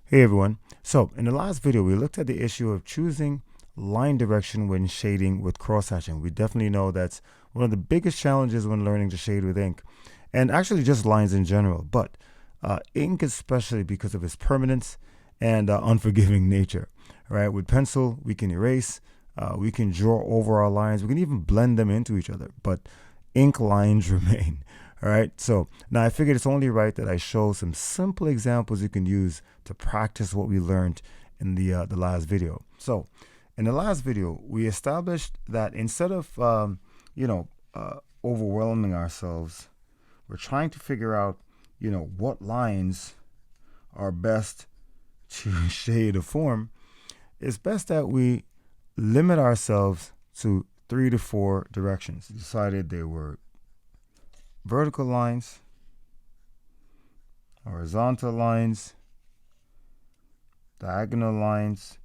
Hey everyone. So in the last video, we looked at the issue of choosing line direction when shading with cross-hatching. We definitely know that's one of the biggest challenges when learning to shade with ink, and actually just lines in general, but ink especially because of its permanence and unforgiving nature, right? With pencil, we can erase, we can draw over our lines, we can even blend them into each other, but ink lines remain. All right, so now I figured it's only right that I show some simple examples you can use to practice what we learned in the last video. So in the last video, we established that instead of overwhelming ourselves, we're trying to figure out what lines are best to shade a form. It's best that we limit ourselves to 3 to 4 directions. We decided they were vertical lines, horizontal lines, diagonal lines,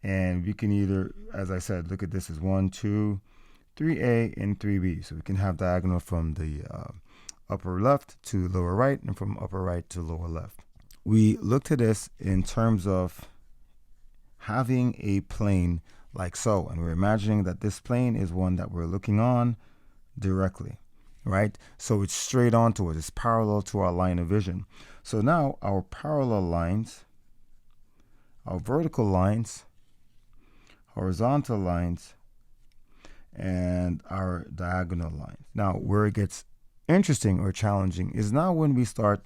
and we can either, as I said, look at this as 1, 2, 3A and 3B. So we can have diagonal from the upper left to lower right and from upper right to lower left. We looked at this in terms of having a plane like so, and we're imagining that this plane is one that we're looking on directly. Right? So it's straight onto it. It's parallel to our line of vision. So now our parallel lines, our vertical lines, horizontal lines, and our diagonal lines. Now, where it gets interesting or challenging is now when we start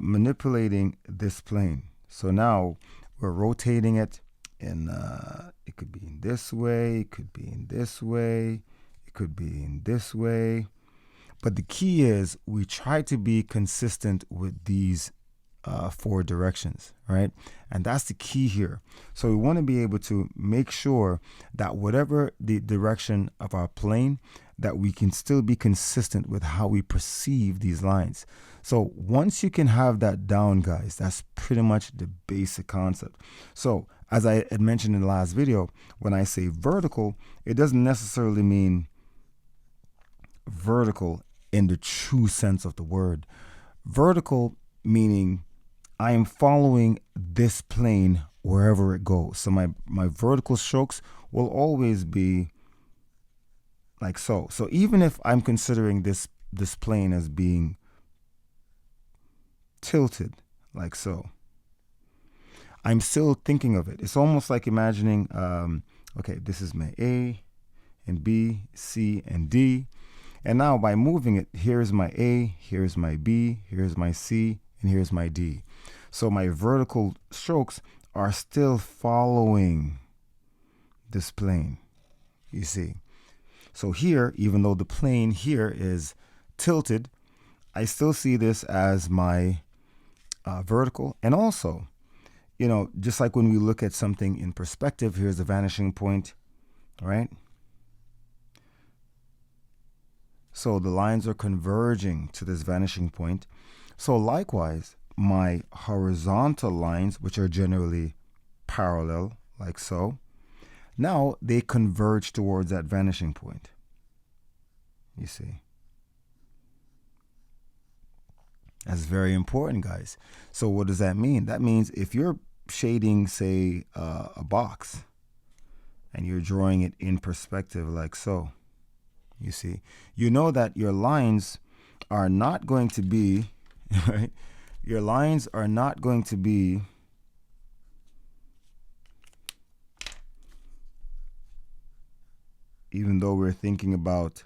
manipulating this plane. So now we're rotating it in, it could be in this way, it could be in this way, it could be in this way. But the key is we try to be consistent with these 4 directions, right? And that's the key here. So we want to be able to make sure that whatever the direction of our plane, that we can still be consistent with how we perceive these lines. So once you can have that down, guys, that's pretty much the basic concept. So as I had mentioned in the last video, when I say vertical, it doesn't necessarily mean vertical in the true sense of the word. Vertical meaning I am following this plane wherever it goes. So my vertical strokes will always be like so. So even if I'm considering this plane as being tilted like so, I'm still thinking of it. It's almost like imagining, okay, this is my A and B, C, and D. And now by moving it, here's my A, here's my B, here's my C, and here's my D. So my vertical strokes are still following this plane, you see. So here, even though the plane here is tilted, I still see this as my vertical. And also, just like when we look at something in perspective, here's the vanishing point, right? So the lines are converging to this vanishing point. So likewise, my horizontal lines, which are generally parallel, like so, now they converge towards that vanishing point. You see? That's very important, guys. So what does that mean? That means if you're shading, say, a box, and you're drawing it in perspective like so, you see, you know that your lines are not going to be, right? Your lines are not going to be even though we're thinking about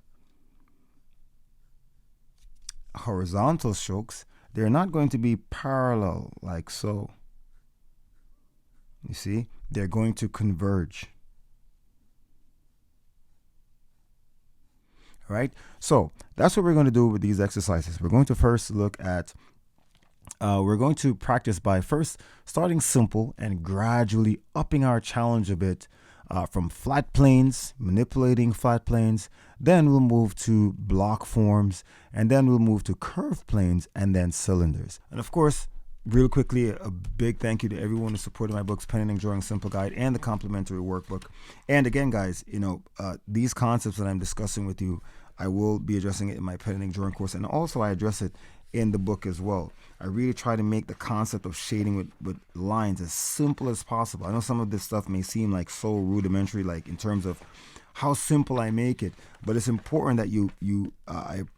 horizontal strokes, they're not going to be parallel like so. You see, they're going to converge. Right? So that's what we're going to do with these exercises. We're going to first look at, we're going to practice by first starting simple and gradually upping our challenge a bit from flat planes, manipulating flat planes. Then we'll move to block forms, and then we'll move to curved planes and then cylinders. And of course, real quickly, a big thank you to everyone who supported my books, Pen and Ink Drawing Simple Guide and the complimentary workbook. And again, guys, these concepts that I'm discussing with you, I will be addressing it in my Pen and Ink Drawing course, and also I address it in the book as well. I really try to make the concept of shading with lines as simple as possible. I know some of this stuff may seem like so rudimentary, like in terms of how simple I make it, but it's important that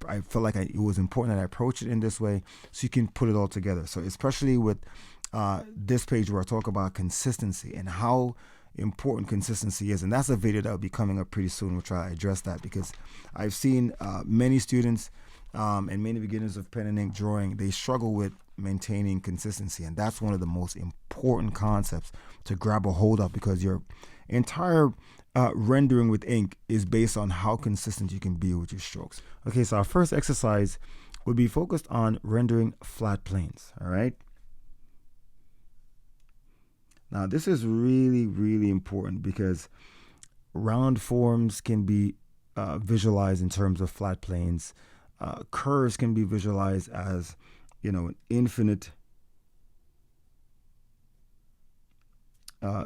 I felt like it was important that I approach it in this way so you can put it all together. So especially with this page where I talk about consistency and how important consistency is, and that's a video that will be coming up pretty soon, which I address that, because I've seen many students and many beginners of pen and ink drawing, they struggle with maintaining consistency, and that's one of the most important concepts to grab a hold of, because your entire rendering with ink is based on how consistent you can be with your strokes. Okay, so our first exercise will be focused on rendering flat planes. All right. Now this is really, really important because round forms can be visualized in terms of flat planes. Curves can be visualized as, an infinite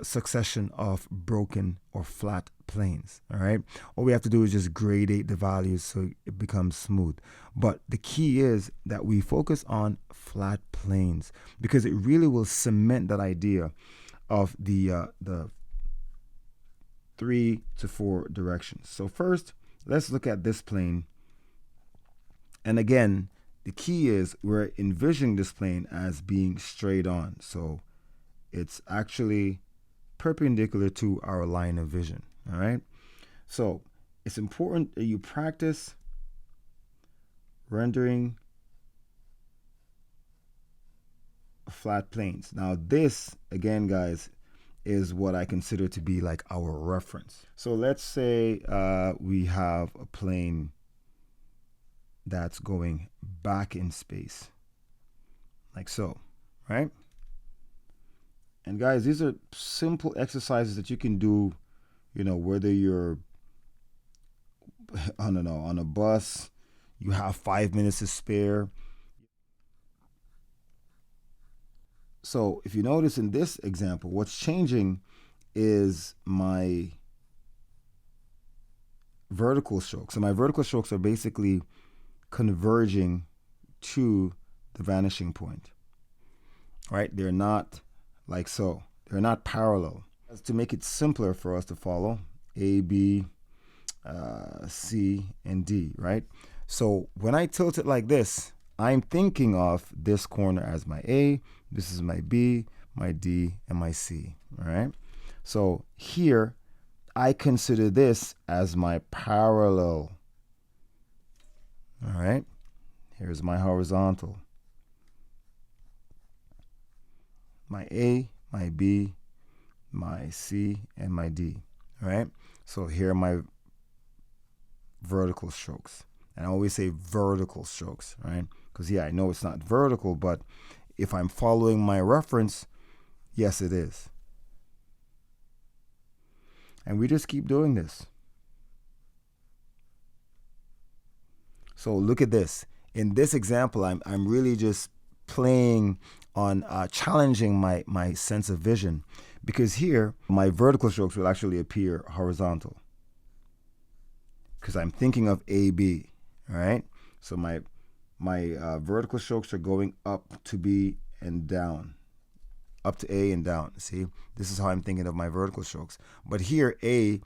succession of broken or flat planes. All right. All we have to do is just gradate the values so it becomes smooth. But the key is that we focus on flat planes because it really will cement that idea of the 3 to 4 directions. So first, let's look at this plane. And again, the key is we're envisioning this plane as being straight on. So it's actually perpendicular to our line of vision. All right. So it's important that you practice rendering flat planes. Now this, again, guys, is what I consider to be like our reference. So let's say we have a plane that's going back in space, like so, right? And guys, these are simple exercises that you can do, whether you're, I don't know, on a bus, you have 5 minutes to spare. So if you notice in this example, what's changing is my vertical strokes. So my vertical strokes are basically converging to the vanishing point, right? They're not like so. They're not parallel. To make it simpler for us to follow, A, B, C, and D, right? So when I tilt it like this, I'm thinking of this corner as my A, this is my B, my D, and my C, all right? So here, I consider this as my parallel, all right? Here's my horizontal. My A, my B, my C, and my D, all right? So here are my vertical strokes. And I always say vertical strokes, right? Because, I know it's not vertical, but if I'm following my reference, yes, it is. And we just keep doing this. So look at this. In this example, I'm really just playing on challenging my sense of vision, because here my vertical strokes will actually appear horizontal because I'm thinking of AB, all right? So my vertical strokes are going up to B and down, up to A and down. See, this is how I'm thinking of my vertical strokes. But here A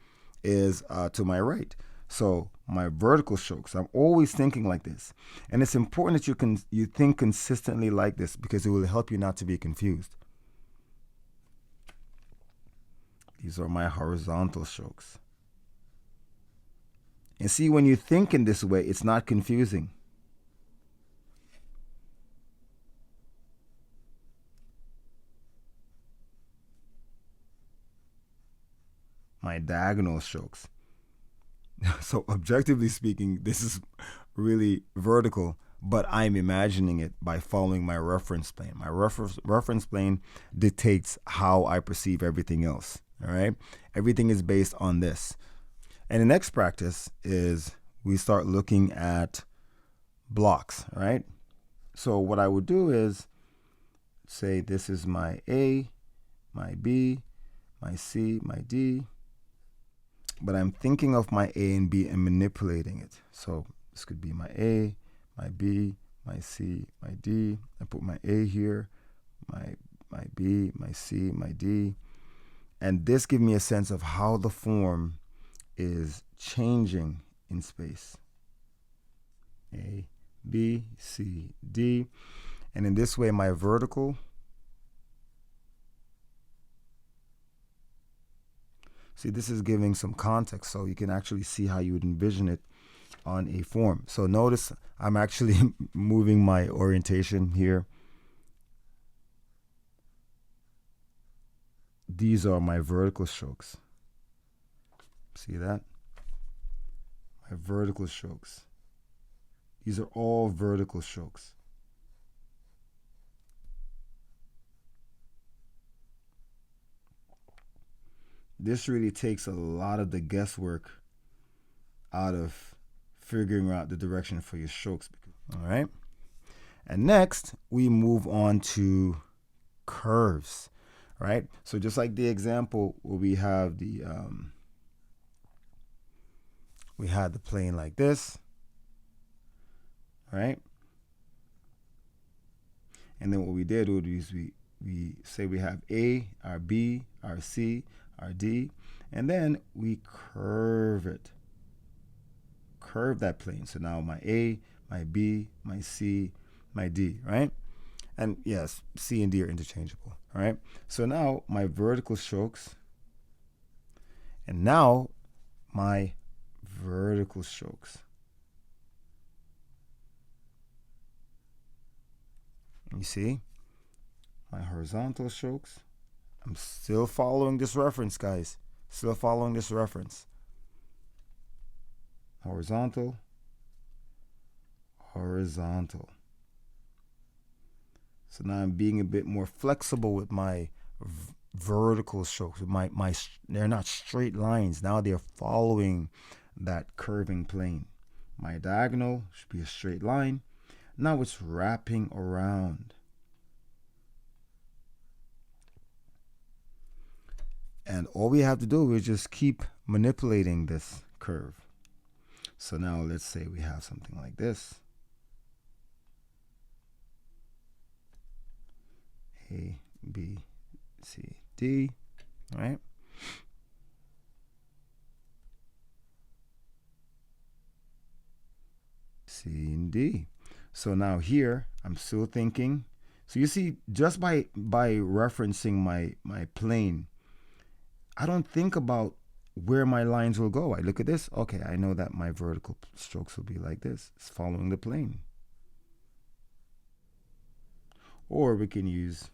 is to my right. So my vertical strokes, I'm always thinking like this. And it's important that you think consistently like this, because it will help you not to be confused. These are my horizontal strokes. And see, when you think in this way, it's not confusing. My diagonal strokes. So objectively speaking, this is really vertical, but I'm imagining it by following my reference plane. My reference plane dictates how I perceive everything else. All right. Everything is based on this. And the next practice is we start looking at blocks, right? So what I would do is say this is my A, my B, my C, my D. But I'm thinking of my A and B and manipulating it. So this could be my A, my B, my C, my D. I put my A here, my B, my C, my D. And this gives me a sense of how the form is changing in space. A, B, C, D. And in this way, my vertical, see, this is giving some context, so you can actually see how you would envision it on a form. So notice I'm actually moving my orientation here. These are my vertical strokes. See that? My vertical strokes. These are all vertical strokes. This really takes a lot of the guesswork out of figuring out the direction for your strokes. All right. And next, we move on to curves, right? So just like the example where we have the plane like this, right? And then what we did is we say we have A, our B, our C, our D, and then we curve it. Curve that plane. So now my A, my B, my C, my D, right? And yes, C and D are interchangeable, all right? So now my vertical strokes, and now my vertical strokes. You see? My horizontal strokes. I'm still following this reference, guys. Still following this reference. Horizontal, horizontal. So now I'm being a bit more flexible with my vertical strokes. They're not straight lines. Now they're following that curving plane. My diagonal should be a straight line. Now it's wrapping around. And all we have to do is just keep manipulating this curve. So now let's say we have something like this. A, B, C, D, right? C and D. So now here, I'm still thinking. So you see, just by referencing my plane, I don't think about where my lines will go. I look at this. Okay, I know that my vertical strokes will be like this. It's following the plane. Or we can use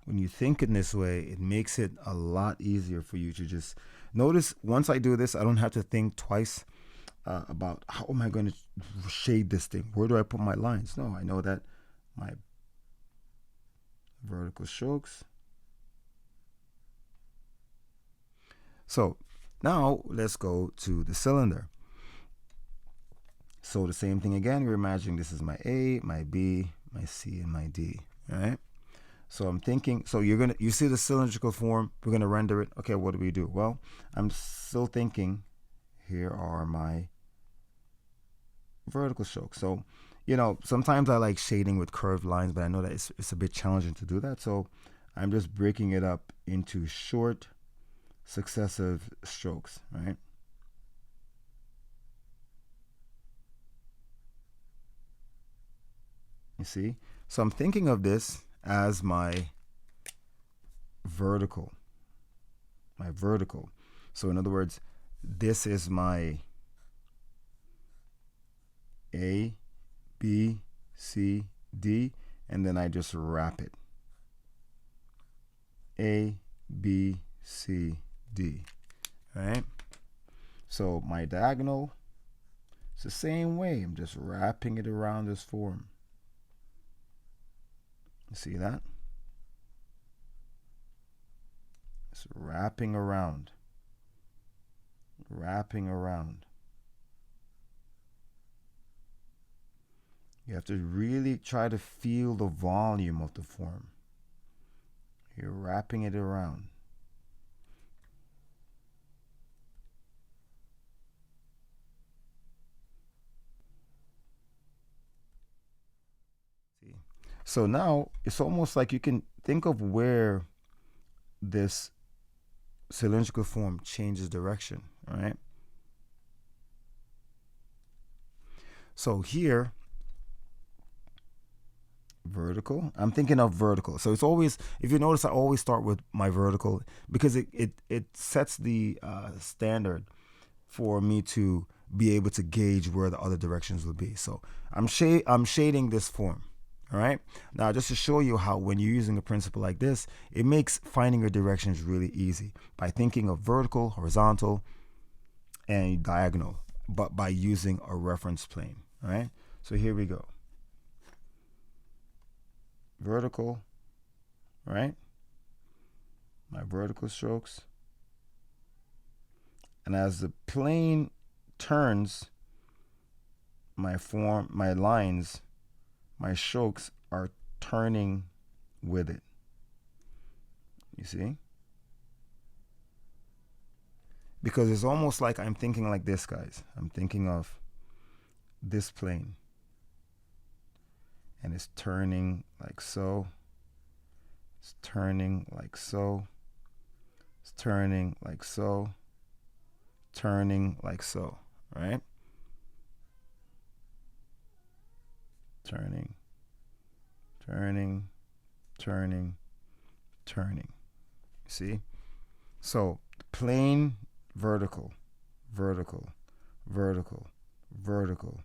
when you think in this way, it makes it a lot easier for you to just notice. Once I do this, I don't have to think twice about how am I going to shade this thing? Where do I put my lines? No, I know that my vertical strokes. So now let's go to the cylinder. So the same thing again. We're imagining this is my A, my B, my C, and my D. All right. So I'm thinking. So you see the cylindrical form. We're gonna render it. Okay. What do we do? Well, I'm still thinking. Here are my vertical strokes. So, sometimes I like shading with curved lines, but I know that it's a bit challenging to do that. So I'm just breaking it up into short, successive strokes, right? You see? So I'm thinking of this as my vertical. My vertical. So in other words, this is my A, B, C, D, and then I just wrap it. A, B, C, D. All right? So my diagonal, it's the same way. I'm just wrapping it around this form. You see that? It's wrapping around. Wrapping around. You have to really try to feel the volume of the form. You're wrapping it around. So now it's almost like you can think of where this cylindrical form changes direction, right? So here, vertical, I'm thinking of vertical. So it's always, if you notice, I always start with my vertical because it sets the standard for me to be able to gauge where the other directions will be. So I'm shading this form. All right. Now, just to show you how when you're using a principle like this, it makes finding your directions really easy by thinking of vertical, horizontal, and diagonal, but by using a reference plane. All right. So here we go. Vertical, right? My vertical strokes. And as the plane turns, my lines, my strokes are turning with it. You see? Because it's almost like I'm thinking like this, guys. I'm thinking of this plane. And it's turning like so. It's turning like so. It's turning like so. Turning like so, right? Turning, turning, turning, turning. See? So plane, vertical, vertical, vertical, vertical,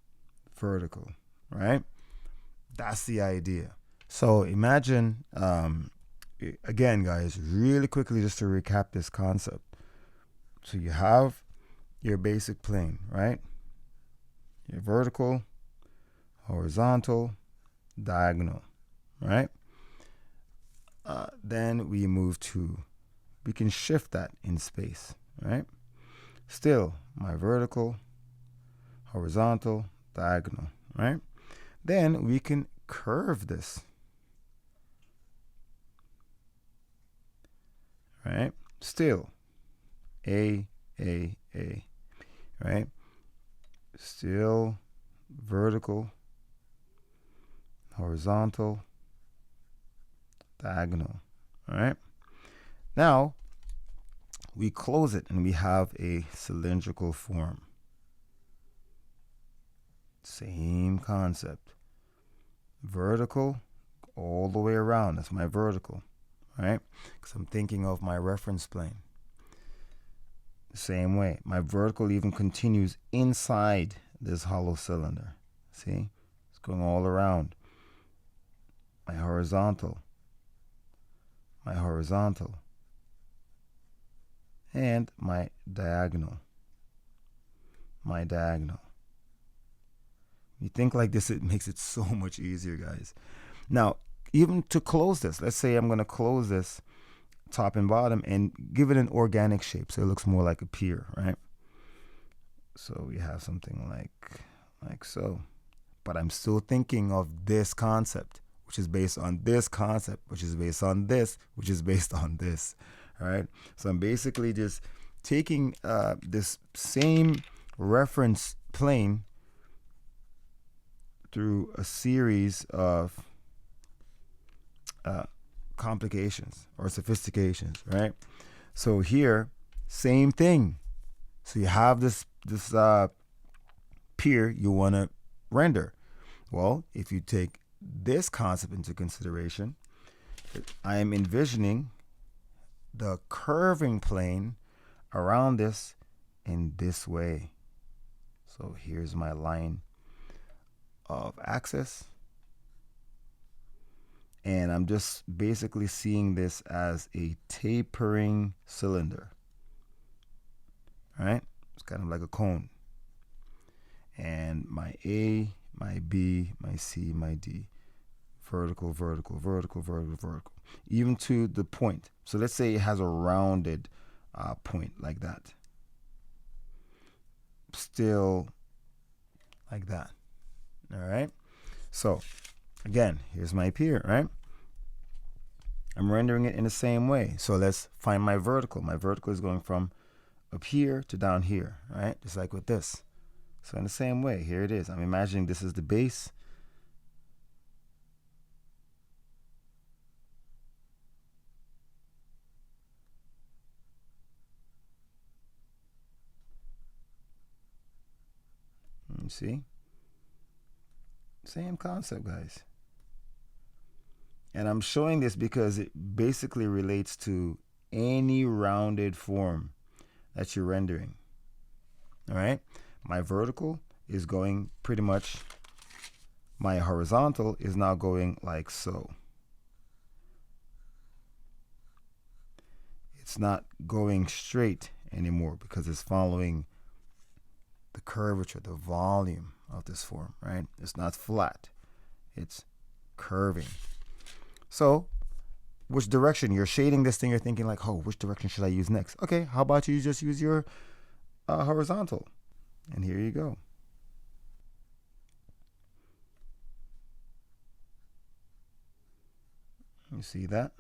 vertical, right? That's the idea. So imagine, again, guys, really quickly, just to recap this concept. So you have your basic plane, right? Your vertical, horizontal, diagonal, right? Then we move to, we can shift that in space, right? Still, my vertical, horizontal, diagonal, right? Then we can curve this, right? Still, A, right? Still vertical, horizontal, diagonal, all right? Now, we close it and we have a cylindrical form. Same concept. Vertical all the way around. That's my vertical, right? Because I'm thinking of my reference plane. The same way. My vertical even continues inside this hollow cylinder. See? It's going all around. My horizontal, and my diagonal. You think like this, it makes it so much easier, guys. Now, even to close this, let's say I'm going to close this top and bottom and give it an organic shape so it looks more like a pier, right? So we have something like so. But I'm still thinking of this concept, which is based on this concept, which is based on this, which is based on this, all right? So I'm basically just taking this same reference plane through a series of complications or sophistications, right? So here, same thing. So you have this pier you want to render. Well, if you take this concept into consideration, I am envisioning the curving plane around this in this way. So here's my line of axis. And I'm just basically seeing this as a tapering cylinder. All right? It's kind of like a cone. And my A, my B, my C, my D. Vertical, vertical, vertical, vertical, vertical. Even to the point. So let's say it has a rounded point like that. Still like that. All right? So again, here's my pier, right? I'm rendering it in the same way. So let's find my vertical. My vertical is going from up here to down here, right? Just like with this. So in the same way, here it is. I'm imagining this is the base. You see? Same concept, guys. And I'm showing this because it basically relates to any rounded form that you're rendering. All right? My vertical is going pretty much, my horizontal is now going like so. It's not going straight anymore because it's following the curvature, the volume of this form, right? It's not flat, it's curving. So which direction you're shading this thing, you're thinking like, oh, which direction should I use next? Okay, how about you just use your horizontal, and here you go. You see that?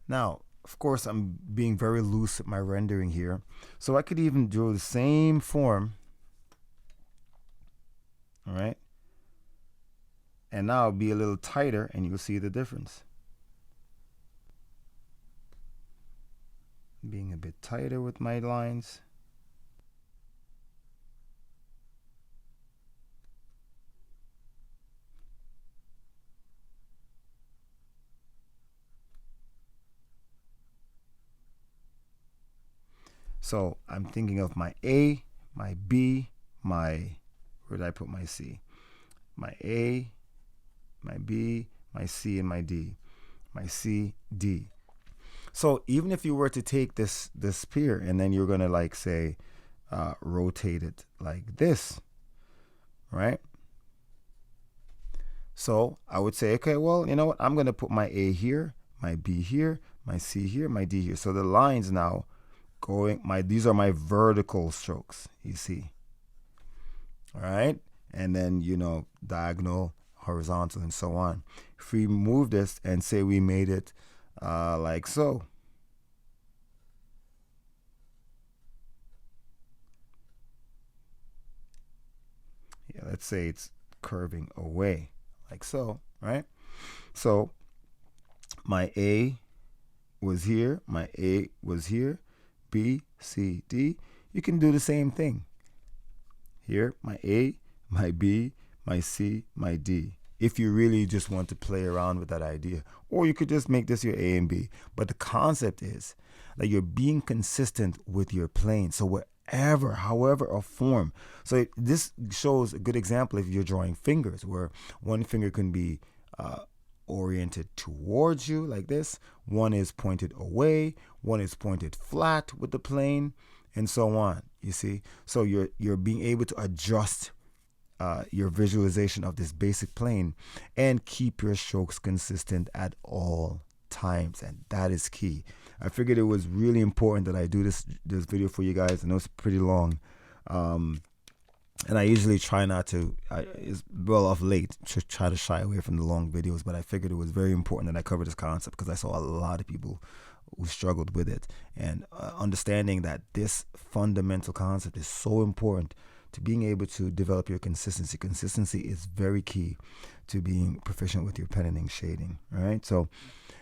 Now, of course, I'm being very loose with my rendering here. So I could even do the same form, all right? And now be a little tighter, and you'll see the difference. Being a bit tighter with my lines. So I'm thinking of my A, my B, my, where did I put my C? My A, my B, my C, and my D. My C, D. So even if you were to take this spear and then you're gonna like say rotate it like this, right? So I would say, okay, well, you know what? I'm gonna put my A here, my B here, my C here, my D here. So the lines now going, these are my vertical strokes, you see. All right, and then, you know, diagonal, horizontal, and so on. If we move this and say we made it like so, yeah, let's say it's curving away like so, right? So my A was here, my A was here, B, C, D. You can do the same thing. Here, my A, my B, my C, my D. If you really just want to play around with that idea. Or you could just make this your A and B. But the concept is that you're being consistent with your plane. So wherever, however, a form. So this shows a good example if you're drawing fingers, where one finger can be oriented towards you like this, one is pointed away, one is pointed flat with the plane, and so on. You see, so you're being able to adjust your visualization of this basic plane and keep your strokes consistent at all times, and that is key. I figured it was really important that I do this video for you guys. I know it's pretty long, and I usually try not to, of late, to try to shy away from the long videos, but I figured it was very important that I cover this concept because I saw a lot of people who struggled with it. And understanding that this fundamental concept is so important to being able to develop your consistency. Consistency is very key to being proficient with your pen and ink shading, right? So,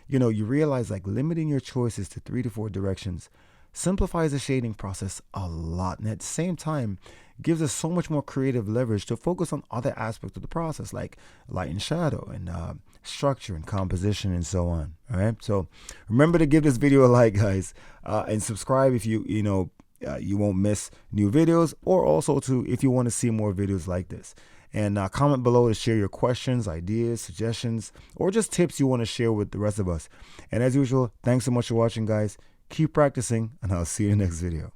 you know, you realize like limiting your choices to 3 to 4 directions simplifies the shading process a lot, and at the same time gives us so much more creative leverage to focus on other aspects of the process, like light and shadow and structure and composition and so on. All right, so remember to give this video a like, guys, and subscribe if you won't miss new videos, or also to if you want to see more videos like this. And comment below to share your questions, ideas, suggestions, or just tips you want to share with the rest of us. And as usual, thanks so much for watching, guys. Keep practicing, and I'll see you in the next video.